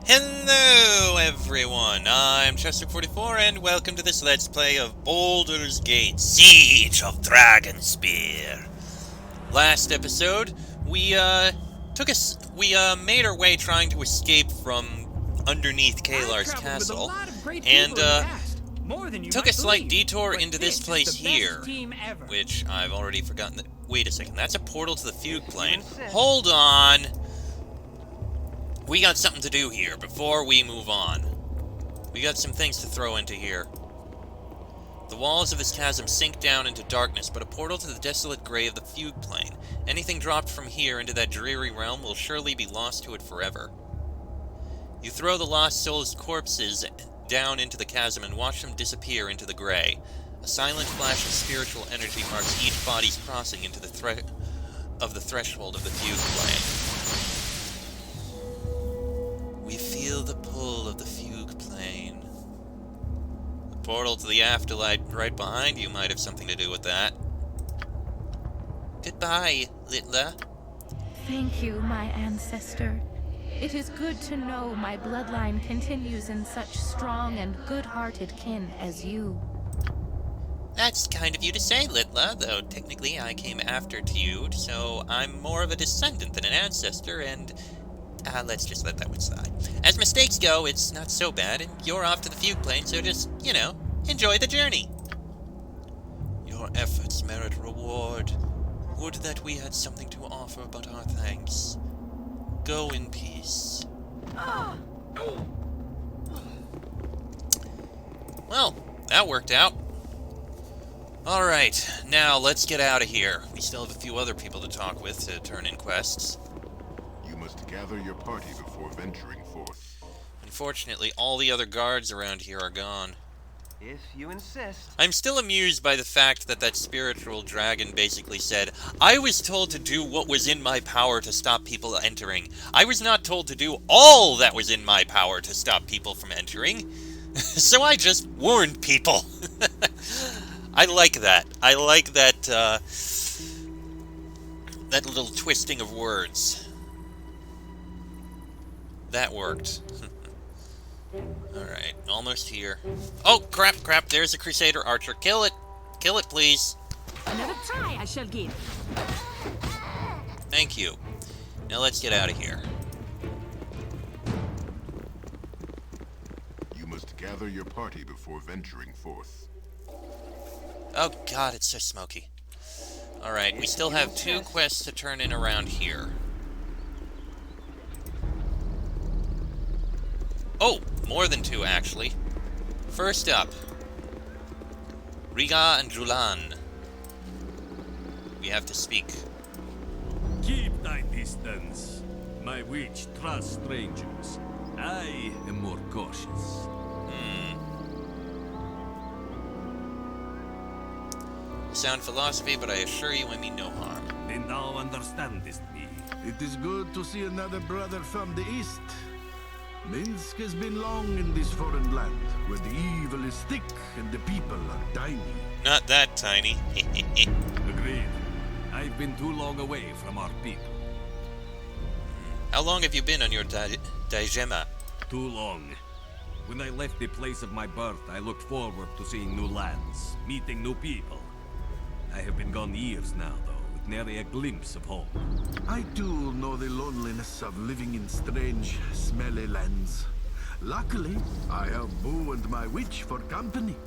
Hello everyone, I'm Chester44 and welcome to this Let's Play of Baldur's Gate Siege of Dragonspear. Last episode, we made our way trying to escape from underneath Kalar's castle, and took a slight detour into this place here, which I've already forgotten. Wait a second, that's a portal to the fugue plane. Hold on! We got something to do here before we move on. We got some things to throw into here. The walls of this chasm sink down into darkness, but a portal to the desolate gray of the fugue plane. Anything dropped from here into that dreary realm will surely be lost to it forever. You throw the lost souls' corpses down into the chasm and watch them disappear into the gray. A silent flash of spiritual energy marks each body's crossing into the threshold of the fugue plane. We feel the pull of the fugue plane. The portal to the afterlife right behind you might have something to do with that. Goodbye, Littla. Thank you, my ancestor. It is good to know my bloodline continues in such strong and good-hearted kin as you. That's kind of you to say, Littla, though technically I came after you, so I'm more of a descendant than an ancestor, and let's just let that one slide. As mistakes go, it's not so bad, and you're off to the fugue plane, so just, enjoy the journey. Your efforts merit reward. Would that we had something to offer but our thanks. Go in peace. Well, that worked out. Alright, now let's get out of here. We still have a few other people to talk with to turn in quests. You must gather your party before venturing forth. Unfortunately, all the other guards around here are gone. If you insist. I'm still amused by the fact that spiritual dragon basically said, I was told to do what was in my power to stop people entering. I was not told to do all that was in my power to stop people from entering. So I just warned people. I like that. I like that, that little twisting of words. That worked. Alright, almost here. Oh, crap, there's a Crusader Archer. Kill it! Kill it, please. Another try I shall give. Thank you. Now let's get out of here. You must gather your party before venturing forth. Oh god, it's so smoky. Alright, we still have 2 quests to turn in around here. Oh, more than 2 actually. First up, Riga and Julan. We have to speak. Keep thy distance. My witch trusts strangers. I am more cautious. Sound philosophy, but I assure you I mean no harm. Then thou understandest me. It is good to see another brother from the east. Minsk has been long in this foreign land, where the evil is thick and the people are tiny. Not that tiny. Agreed. I've been too long away from our people. How long have you been on your Daijema? Too long. When I left the place of my birth, I looked forward to seeing new lands, meeting new people. I have been gone years now, though, with nary a glimpse of home. I too know the loneliness of living in strange, smelly lands. Luckily, I have Boo and my witch for company.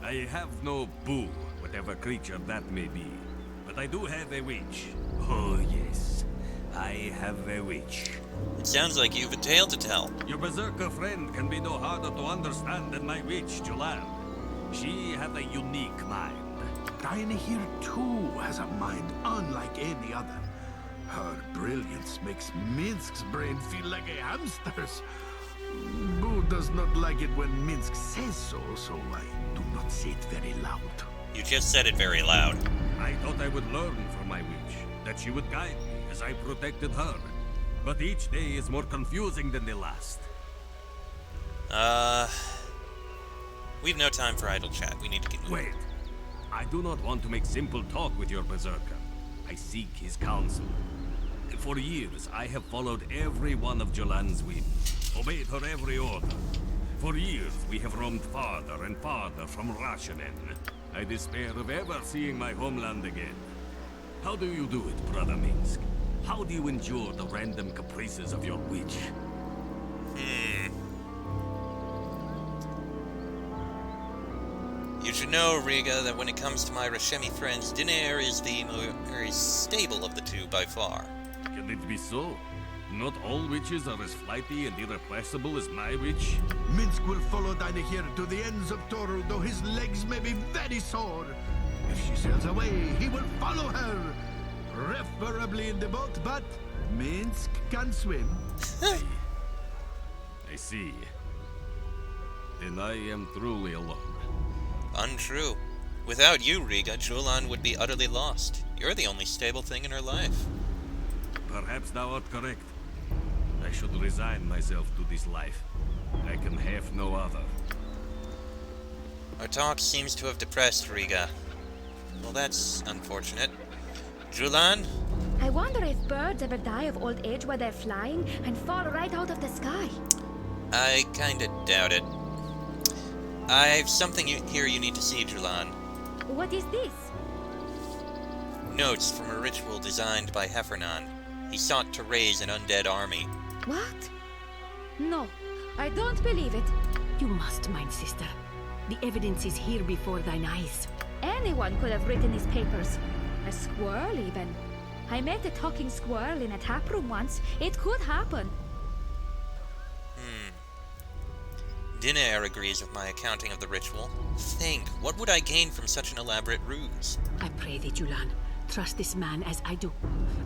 I have no boo, whatever creature that may be. But I do have a witch. Oh, yes. I have a witch. It sounds like you've a tale to tell. Your berserker friend can be no harder to understand than my witch, Julan. She hath a unique mind. Tiny here too has a mind unlike any other. Her brilliance makes Minsk's brain feel like a hamster's. Boo does not like it when Minsk says so, so I do not say it very loud. You just said it very loud. I thought I would learn from my witch, that she would guide me as I protected her. But each day is more confusing than the last. We've no time for idle chat. We need to get moving. Wait. I do not want to make simple talk with your berserker. I seek his counsel. For years, I have followed every one of Jolan's whims. obeyed her every order. For years, we have roamed farther and farther from Rashanen. I despair of ever seeing my homeland again. How do you do it, Brother Minsk? How do you endure the random caprices of your witch? You should know, Riga, that when it comes to my Rashemi friends, Dinair is the more stable of the two by far. Can it be so? Not all witches are as flighty and irrepressible as my witch? Minsk will follow Dinah here to the ends of Toru, though his legs may be very sore. If she sails away, he will follow her. Preferably in the boat, but Minsk can swim. I see. Then I am truly alone. Untrue. Without you, Riga, Julan would be utterly lost. You're the only stable thing in her life. Perhaps thou art correct. I should resign myself to this life. I can have no other. Our talk seems to have depressed Riga. Well, that's unfortunate. Julan? I wonder if birds ever die of old age while they're flying and fall right out of the sky. I kinda doubt it. I've something here you need to see, Julan. What is this? Notes from a ritual designed by Heffernan. He sought to raise an undead army. What? No, I don't believe it. You must, mine sister. The evidence is here before thine eyes. Anyone could have written these papers. A squirrel, even. I met a talking squirrel in a taproom once. It could happen. Dinair agrees with my accounting of the ritual. Think, what would I gain from such an elaborate ruse? I pray thee, Julan, trust this man as I do.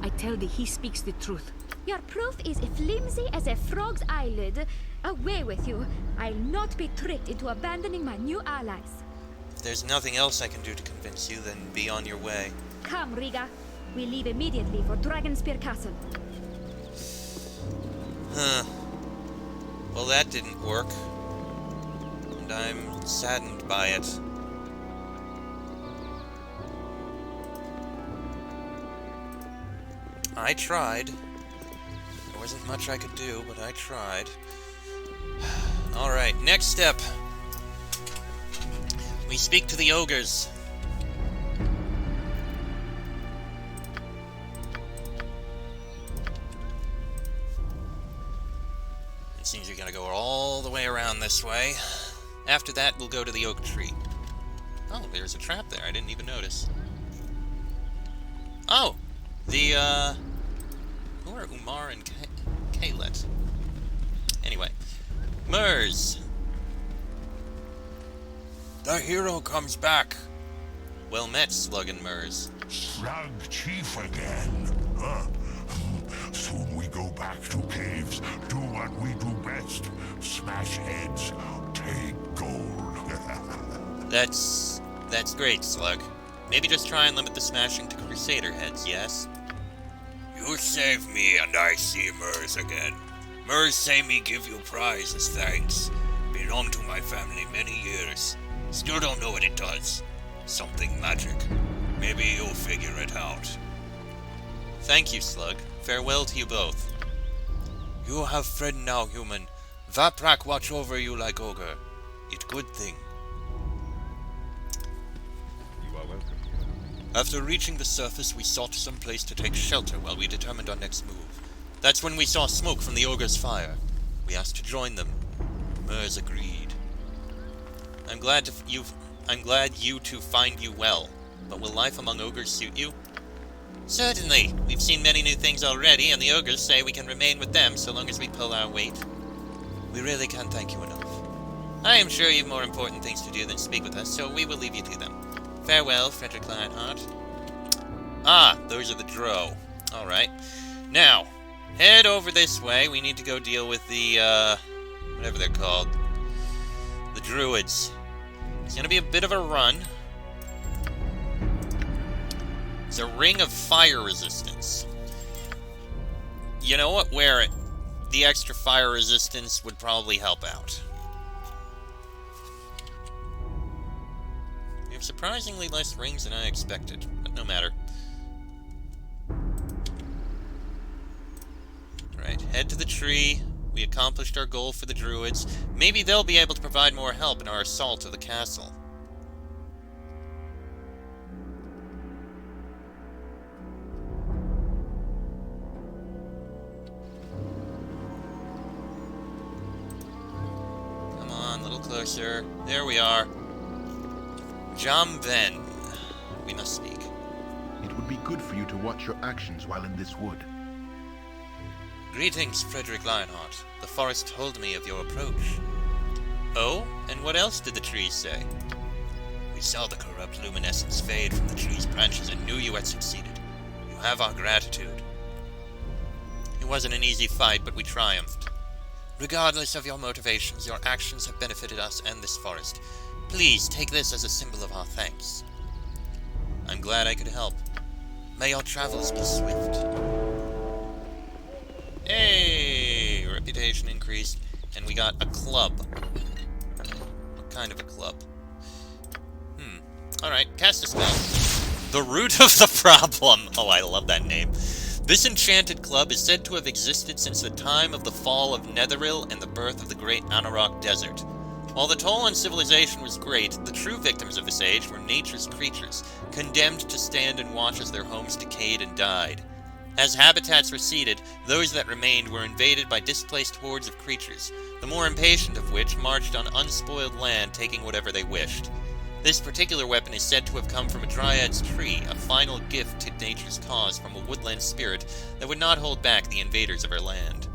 I tell thee he speaks the truth. Your proof is as flimsy as a frog's eyelid. Away with you. I'll not be tricked into abandoning my new allies. If there's nothing else I can do to convince you, then be on your way. Come, Riga. We leave immediately for Dragonspear Castle. Huh. Well, that didn't work. And I'm saddened by it. I tried. There wasn't much I could do, but I tried. Alright, next step. We speak to the ogres. It seems you're gonna go all the way around this way. After that, we'll go to the oak tree. Oh, there's a trap there. I didn't even notice. Oh! The, who are Umar and Kaylet? Anyway. Mers! The hero comes back! Well met, Slug and Mers. Slug Chief again, huh? Soon we go back to caves, do what we do best. Smash heads, take gold. That's great, Slug. Maybe just try and limit the smashing to Crusader heads, yes? You save me and I see Mers again. Mers say me give you prize as thanks. Belonged to my family many years. Still don't know what it does. Something magic. Maybe you'll figure it out. Thank you, Slug. Farewell to you both. You have friend now, human. Vaprak watch over you like ogre. It good thing. You are welcome. After reaching the surface, we sought some place to take shelter while we determined our next move. That's when we saw smoke from the ogre's fire. We asked to join them. Mers agreed. I'm glad you two find you well, but will life among ogres suit you? Certainly. We've seen many new things already, and the ogres say we can remain with them so long as we pull our weight. We really can't thank you enough. I am sure you've more important things to do than speak with us, so we will leave you to them. Farewell, Frederick Lionheart. Ah, those are the Drow. Alright. Now, head over this way. We need to go deal with the, whatever they're called. The Druids. It's gonna be a bit of a run. It's a ring of fire resistance. You know what? Wear it. The extra fire resistance would probably help out. We have surprisingly less rings than I expected, but no matter. Alright, head to the tree. We accomplished our goal for the druids. Maybe they'll be able to provide more help in our assault of the castle. Come on, a little closer. There we are. Jamven. We must speak. It would be good for you to watch your actions while in this wood. Greetings, Frederick Lionheart. The forest told me of your approach. Oh? And what else did the trees say? We saw the corrupt luminescence fade from the tree's branches and knew you had succeeded. You have our gratitude. It wasn't an easy fight, but we triumphed. Regardless of your motivations, your actions have benefited us and this forest. Please take this as a symbol of our thanks. I'm glad I could help. May your travels be swift. Hey! Reputation increased, and we got a club. What kind of a club? Alright, cast a spell. The root of the problem! Oh, I love that name. This enchanted club is said to have existed since the time of the fall of Netheril and the birth of the great Anarok Desert. While the toll on civilization was great, the true victims of this age were nature's creatures, condemned to stand and watch as their homes decayed and died. As habitats receded, those that remained were invaded by displaced hordes of creatures, the more impatient of which marched on unspoiled land, taking whatever they wished. This particular weapon is said to have come from a dryad's tree, a final gift to nature's cause from a woodland spirit that would not hold back the invaders of her land.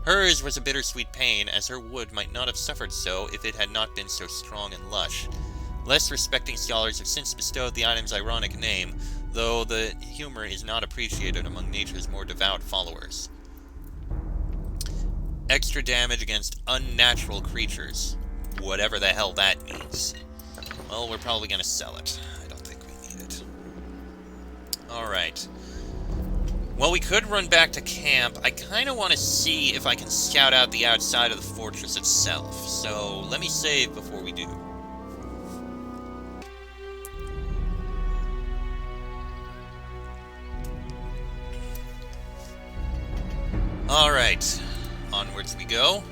Hers was a bittersweet pain, as her wood might not have suffered so if it had not been so strong and lush. Less respecting scholars have since bestowed the item's ironic name, though the humor is not appreciated among nature's more devout followers. Extra damage against unnatural creatures. Whatever the hell that means. Well, we're probably gonna sell it. I don't think we need it. Alright. Well, we could run back to camp. I kinda want to see if I can scout out the outside of the fortress itself. So, let me save before we do. Alright. Onwards we go.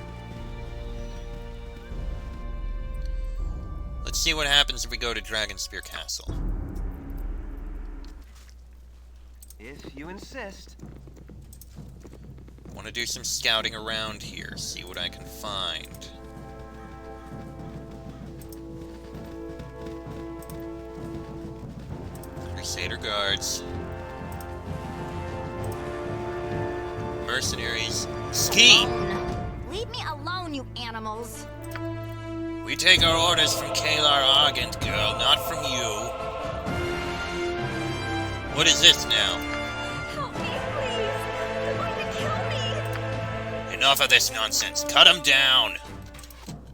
Let's see what happens if we go to Dragonspear Castle. If you insist. Want to do some scouting around here, see what I can find. Crusader guards. Mercenaries. Ski! Leave me alone, you animals. We take our orders from Kalar Argent, girl, not from you. What is this now? Help me, please. They're going to kill me. Enough of this nonsense. Cut them down.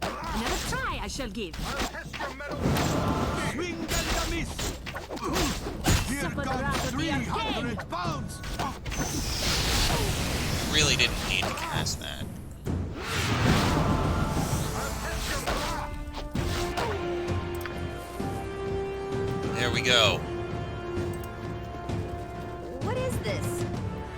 Another try I shall give. Swing and miss. Here Suffer the comes wrath of the 300 pounds. Really didn't need to cast that. There we go. What is this?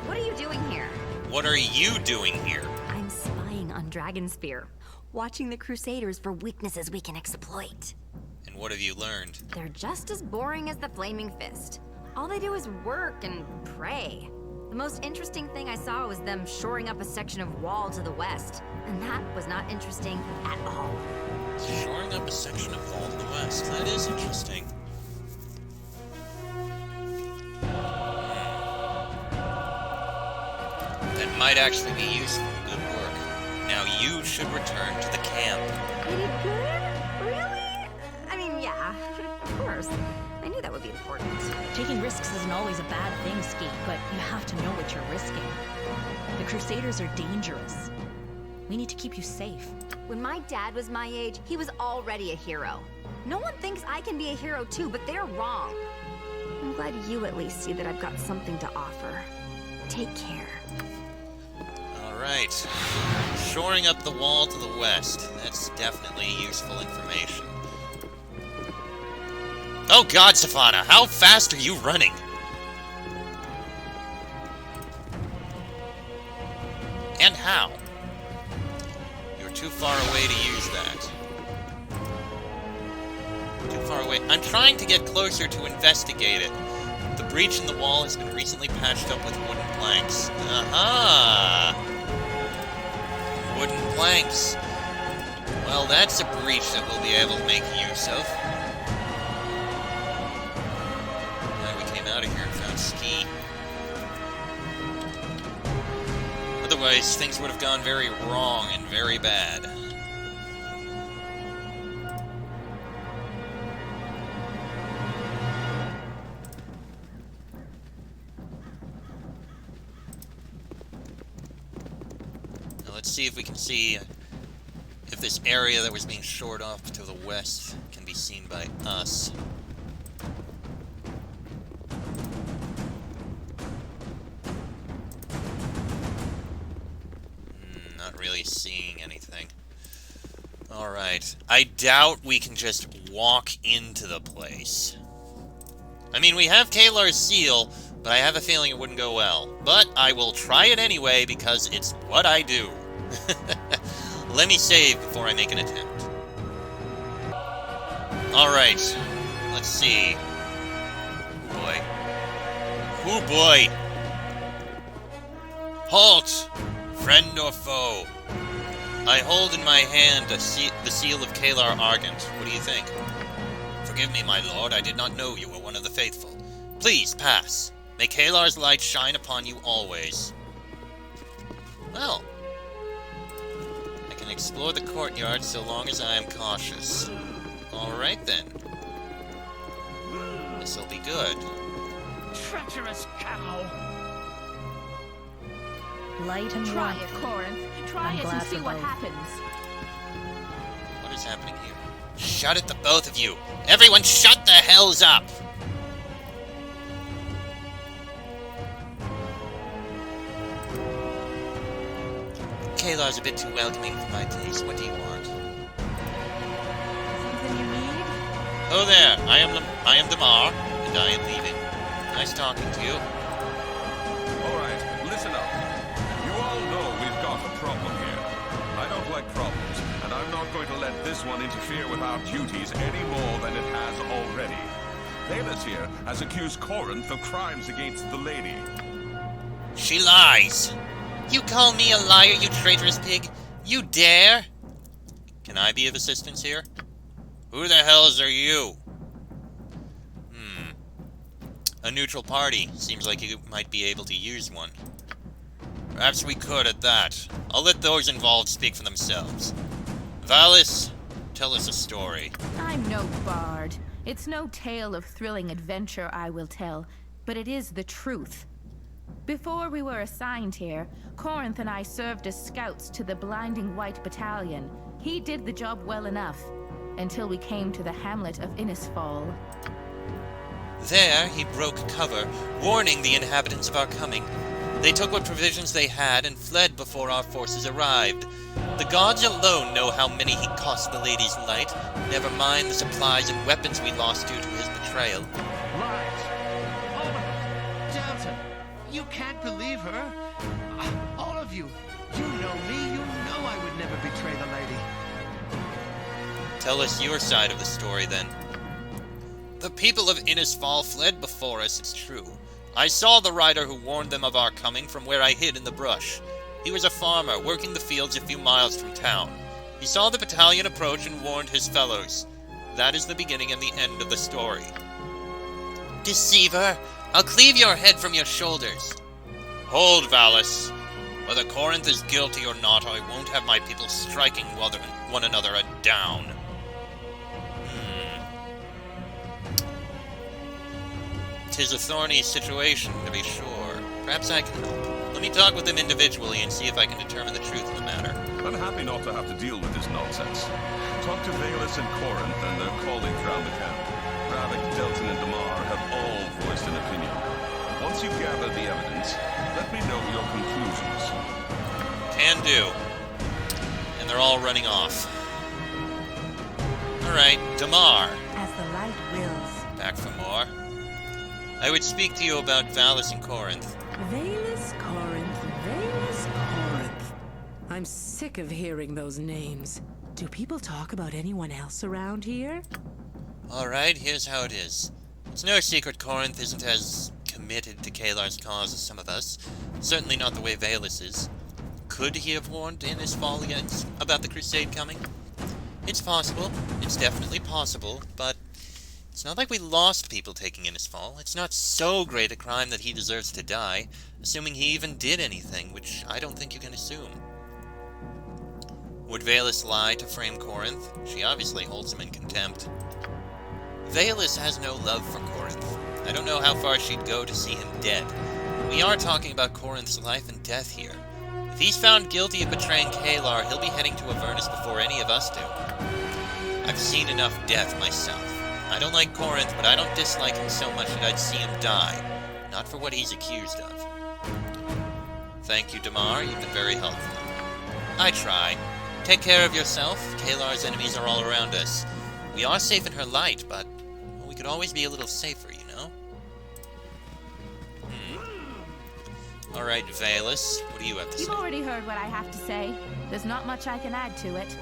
What are you doing here? What are you doing here? I'm spying on Dragonspear, watching the Crusaders for weaknesses we can exploit. And what have you learned? They're just as boring as the Flaming Fist. All they do is work and pray. The most interesting thing I saw was them shoring up a section of wall to the west, and that was not interesting at all. Shoring up a section of wall to the west. That is interesting. That might actually be useful. Good work. Now you should return to the camp. I did good? Really? I mean, yeah, of course. I knew that would be important. Taking risks isn't always a bad thing, Skeet, but you have to know what you're risking. The Crusaders are dangerous. We need to keep you safe. When my dad was my age, he was already a hero. No one thinks I can be a hero too, but they're wrong. I'm glad you at least see that I've got something to offer. Take care. Alright. Shoring up the wall to the west. That's definitely useful information. Oh god, Savannah, how fast are you running? And how? too far away to use that. Too far away. I'm trying to get closer to investigate it. The breach in the wall has been recently patched up with wooden planks. Aha! Wooden planks. Well, that's a breach that we'll be able to make use of. Glad we came out of here and found Ski. Otherwise, things would have gone very wrong and very bad. Now let's see if we can see if this area that was being shored off to the west can be seen by us. Not really seeing anything. Alright. I doubt we can just walk into the place. I mean, we have Kalar's seal, but I have a feeling it wouldn't go well. But I will try it anyway, because it's what I do. Let me save before I make an attempt. Alright. Let's see. Oh boy. Oh boy! Halt! Friend or foe? I hold in my hand the seal of Kalar Argent. What do you think? Forgive me, my lord, I did not know you were one of the faithful. Please, pass. May Kalar's light shine upon you always. Well, I can explore the courtyard so long as I am cautious. Alright then. This'll be good. Treacherous cow! Light and Try warmth. it, Corinth. Try I'm it glad and see for what both. happens. What is happening here? Shut it, the both of you! Everyone shut the hells up! Kalar's a bit too welcoming for my taste. What do you want? Something you need? Oh there, I am Damar, and I am leaving. Nice talking to you. Alright, listen up. You all know we've got a problem here. I don't like problems, and I'm not going to let this one interfere with our duties any more than it has already. Valus here has accused Corinth of crimes against the lady. She lies! You call me a liar, you traitorous pig? You dare? Can I be of assistance here? Who the hells are you? A neutral party. Seems like you might be able to use one. Perhaps we could at that. I'll let those involved speak for themselves. Valus, tell us a story. I'm no bard. It's no tale of thrilling adventure I will tell, but it is the truth. Before we were assigned here, Corinth and I served as scouts to the Blinding White Battalion. He did the job well enough, until we came to the hamlet of Innisfall. There, he broke cover, warning the inhabitants of our coming. They took what provisions they had and fled before our forces arrived. The gods alone know how many he cost the lady's light, never mind the supplies and weapons we lost due to his betrayal. Lies! Oh, Delta, you can't believe her. All of you, you know me, you know I would never betray the lady. Tell us your side of the story, then. The people of Innisfall fled before us, it's true. I saw the rider who warned them of our coming from where I hid in the brush. He was a farmer, working the fields a few miles from town. He saw the battalion approach and warned his fellows. That is the beginning and the end of the story. Deceiver! I'll cleave your head from your shoulders. Hold, Valus. Whether Corinth is guilty or not, I won't have my people striking one another down. Tis a thorny situation, to be sure. Perhaps I can help. Let me talk with them individually and see if I can determine the truth of the matter. I'm happy not to have to deal with this nonsense. Talk to Valus and Corinth and their colleagues round the camp. Ravik, Delton, and Damar have all voiced an opinion. Once you've gathered the evidence, let me know your conclusions. Can do. And they're all running off. Alright, Damar. As the light wills. Back for more. I would speak to you about Valus and Corinth. Valus, Corinth, Valus, Corinth. I I'm sick of hearing those names. Do people talk about anyone else around here? Alright, here's how it is. It's no secret Corinth isn't as committed to Kalar's cause as some of us. Certainly not the way Valus is. Could he have warned Innisfall against about the crusade coming? It's possible. It's definitely possible, but it's not like we lost people taking Innisfall. It's not so great a crime that he deserves to die, assuming he even did anything, which I don't think you can assume. Would Valus lie to frame Corinth? She obviously holds him in contempt. Valus has no love for Corinth. I don't know how far she'd go to see him dead. We are talking about Corinth's life and death here. If he's found guilty of betraying Kalar, he'll be heading to Avernus before any of us do. I've seen enough death myself. I don't like Corinth, but I don't dislike him so much that I'd see him die. Not for what he's accused of. Thank you, Damar. You've been very helpful. I try. Take care of yourself. Kalar's enemies are all around us. We are safe in her light, but we could always be a little safer, you know? Alright, Valus, what do you have to say? You've already heard what I have to say. There's not much I can add to it.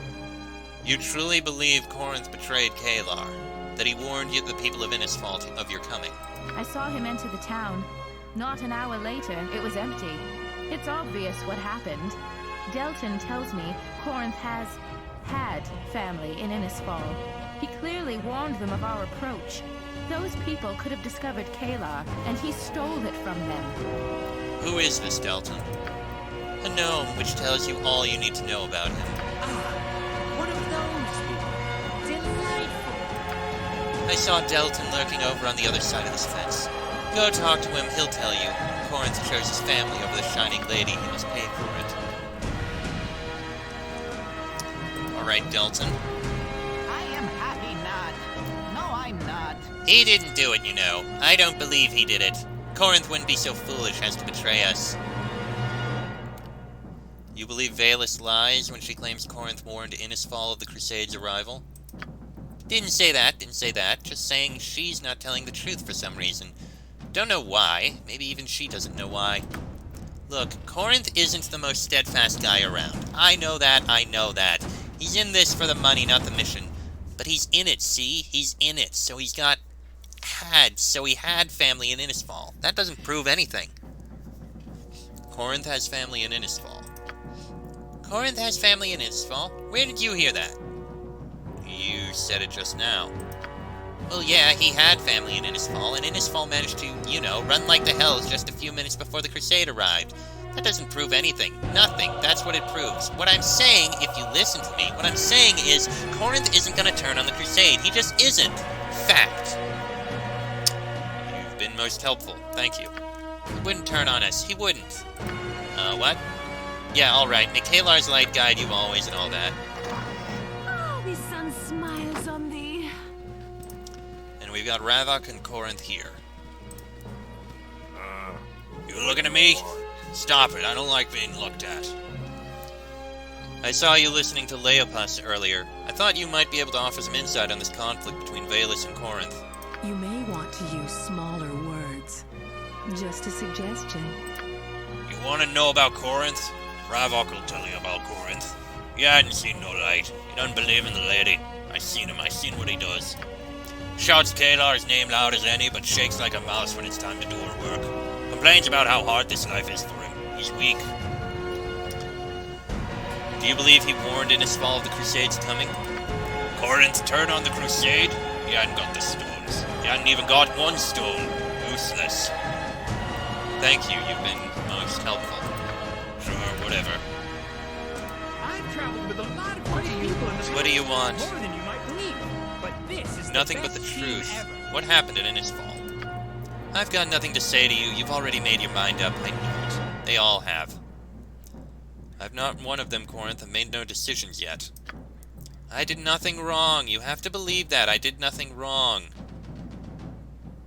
You truly believe Corinth betrayed Kalar? That he warned you, the people of Innisfall, of your coming? I saw him enter the town. Not an hour later, it was empty. It's obvious what happened. Delton tells me Corinth has had family in Innisfall. He clearly warned them of our approach. Those people could have discovered Kalar, and he stole it from them. Who is this Delton? A gnome, which tells you all you need to know about him. One of those people. Delightful. I saw Delton lurking over on the other side of this fence. Go talk to him, he'll tell you. Corinth chose his family over the Shining Lady, he must pay for it. Alright, Delton. I am happy not. No, I'm not. He didn't do it, you know. I don't believe he did it. Corinth wouldn't be so foolish as to betray us. You believe Valus lies when she claims Corinth warned Innisfall of the Crusade's arrival? Didn't say that. Just saying she's not telling the truth for some reason. Don't know why. Maybe even she doesn't know why. Look, Corinth isn't the most steadfast guy around. I know that. He's in this for the money, not the mission. But he's in it, see? He's in it. So he had family in Innisfall. That doesn't prove anything. Corinth has family in Innisfall. Corinth has family in Innisfall? Where did you hear that? You said it just now. Well, yeah, he had family in Innisfall, and Innisfall managed to, you know, run like the hells just a few minutes before the Crusade arrived. That doesn't prove anything. Nothing. That's what it proves. What I'm saying, if you listen to me, what I'm saying is Corinth isn't going to turn on the Crusade. He just isn't. Fact. You've been most helpful. Thank you. He wouldn't turn on us. He wouldn't. What? Yeah, alright. May Kalar's light guide you always and all that. Oh, the sun smiles on thee. And we've got Ravok and Corinth here. You looking at me? Stop it, I don't like being looked at. I saw you listening to Leopas earlier. I thought you might be able to offer some insight on this conflict between Valus and Corinth. You may want to use smaller words. Just a suggestion. You want to know about Corinth? Ravok will tell you about Corinth. He hadn't seen no light. He doesn't believe in the lady. I seen what he does. Shouts Kalar's name loud as any, but shakes like a mouse when it's time to do her work. Complains about how hard this life is for him. He's weak. Do you believe he warned Innisfall of the Crusade's coming? Corinth turned on the Crusade? He hadn't got the stones. He hadn't even got one stone. Useless. Thank you, you've been most helpful. Sure, whatever. I've traveled with a lot of great people in this. What do you want? More than you might believe. But this is Nothing but the truth. What happened at Innisfall? I've got nothing to say to you. You've already made your mind up. I know it. They all have. I've not one of them, Corinth, have made no decisions yet. I did nothing wrong. You have to believe that. I did nothing wrong.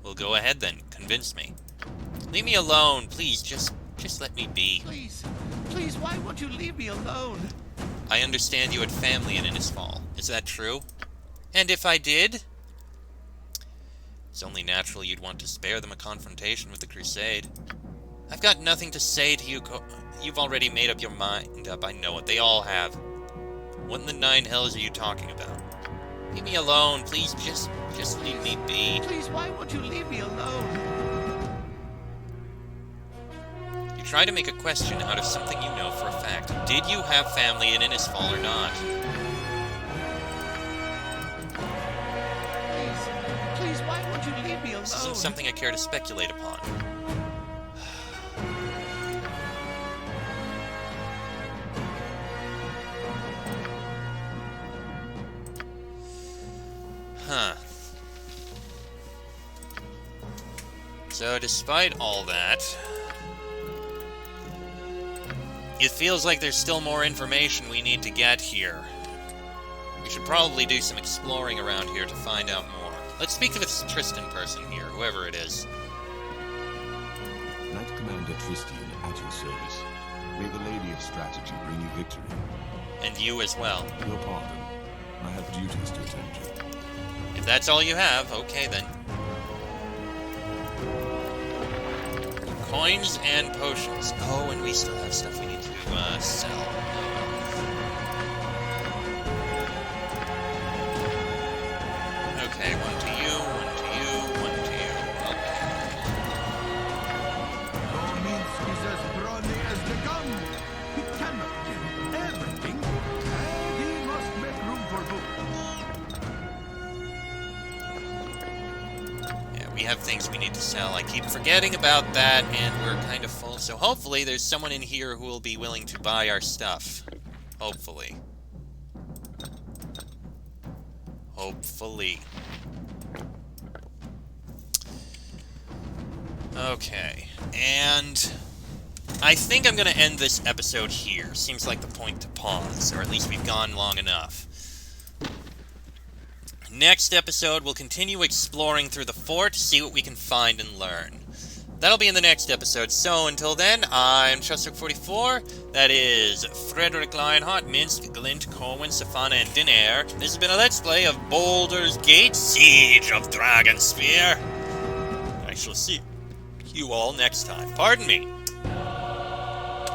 Well, go ahead then. Convince me. Leave me alone. Please, just let me be. Please, why won't you leave me alone? I understand you had family in Innisfall. Is that true? And if I did? It's only natural you'd want to spare them a confrontation with the Crusade. I've got nothing to say to you, You've already made up your mind up, I know it. They all have. What in the nine hells are you talking about? Leave me alone, please, just leave me be. Please, why won't you leave me alone? You try to make a question out of something you know for a fact. Did you have family in Innisfall or not? Please, why won't you leave me alone? This isn't something I care to speculate upon. Huh. So, despite all that, it feels like there's still more information we need to get here. We should probably do some exploring around here to find out more. Let's speak to this Tristan person here, whoever it is. Knight Commander Tristan at your service. May the Lady of Strategy bring you victory. And you as well. Your pardon. I have duties to attend to. If that's all you have, okay then. Coins and potions. Oh, and we still have stuff we need to sell. Okay, one to you, one to you, one to you. Rominsk is as brawny as the gun. He cannot give everything, and he must make room for both. Yeah, we have things we need to sell. I keep forgetting about that, and we're kind of full. So hopefully there's someone in here who will be willing to buy our stuff. Hopefully. Hopefully. Okay, and I think I'm going to end this episode here. Seems like the point to pause, or at least we've gone long enough. Next episode, we'll continue exploring through the fort, see what we can find and learn. That'll be in the next episode, so until then, I'm Chester44, that is Frederick Lionheart, Minsk, Glint, Corwin, Safana, and Dinair. This has been a Let's Play of Baldur's Gate Siege of Dragonspear. I shall see you all next time. Pardon me.